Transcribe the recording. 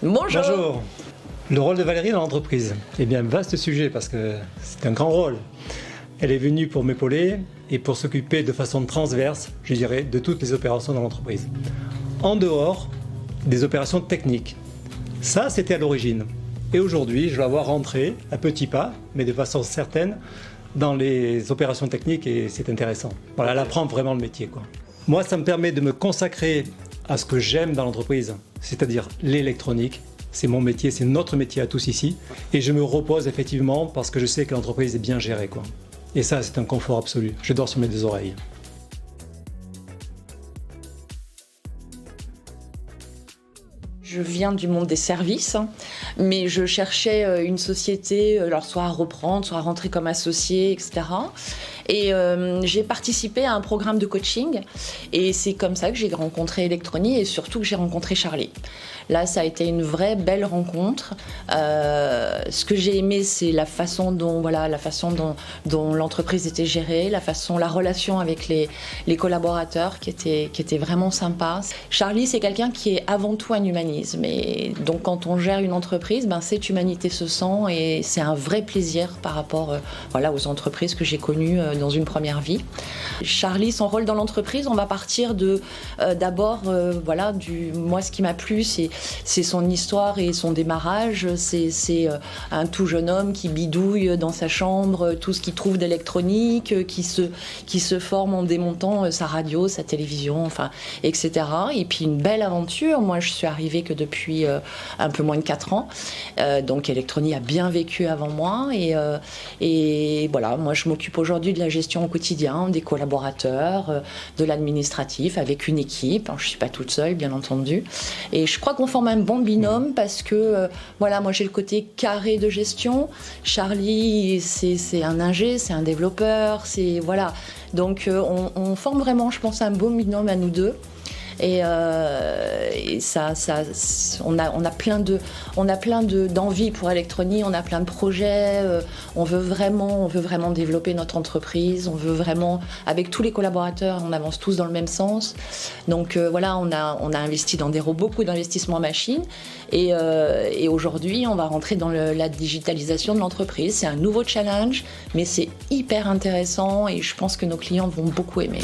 Bonjour. Bonjour. Le rôle de Valérie dans l'entreprise. Eh bien, vaste sujet parce que c'est un grand rôle. Elle est venue pour m'épauler et pour s'occuper de façon transverse, je dirais, de toutes les opérations dans l'entreprise. En dehors des opérations techniques. Ça, c'était à l'origine. Et aujourd'hui, je la vois rentrer à petits pas, mais de façon certaine, dans les opérations techniques et c'est intéressant. Voilà, elle apprend vraiment le métier, quoi. Moi, ça me permet de me consacrer à ce que j'aime dans l'entreprise, c'est-à-dire l'électronique. C'est mon métier, c'est notre métier à tous ici. Et je me repose effectivement parce que je sais que l'entreprise est bien gérée, quoi. Et ça, c'est un confort absolu. Je dors sur mes deux oreilles. Je viens du monde des services, mais je cherchais une société, alors soit à reprendre, soit à rentrer comme associé, etc. Et j'ai participé à un programme de coaching et c'est comme ça que j'ai rencontré Electroni et surtout que j'ai rencontré Charlie. Là, ça a été une vraie belle rencontre. Ce que j'ai aimé, c'est la façon dont l'entreprise était gérée, la relation avec les collaborateurs qui était vraiment sympa. Charlie, c'est quelqu'un qui est avant tout un humanisme. Et donc, quand on gère une entreprise, cette humanité se sent et c'est un vrai plaisir par rapport aux entreprises que j'ai connues dans une première vie. Charlie, son rôle dans l'entreprise, on va partir d'abord, moi, ce qui m'a plu, c'est son histoire et son démarrage. C'est un tout jeune homme qui bidouille dans sa chambre tout ce qu'il trouve d'électronique, qui se forme en démontant sa radio, sa télévision, etc. Et puis une belle aventure. Moi, je suis arrivée que depuis un peu moins de 4 ans. Donc Electroni a bien vécu avant moi. Et voilà, moi, je m'occupe aujourd'hui de la gestion au quotidien, des collaborateurs, de l'administratif, avec une équipe. Alors, je ne suis pas toute seule, bien entendu. Et je crois qu'on forme un bon binôme parce que, moi, j'ai le côté carré de gestion. Charlie, c'est un ingé, c'est un développeur, Donc, on forme vraiment, je pense, un bon binôme à nous deux. Et ça, on a plein d'envie pour Electroni, on a plein de projets, on veut vraiment développer notre entreprise, on veut vraiment, avec tous les collaborateurs, on avance tous dans le même sens. Donc on a investi dans beaucoup d'investissements en machines et aujourd'hui on va rentrer dans la digitalisation de l'entreprise. C'est un nouveau challenge, mais c'est hyper intéressant et je pense que nos clients vont beaucoup aimer.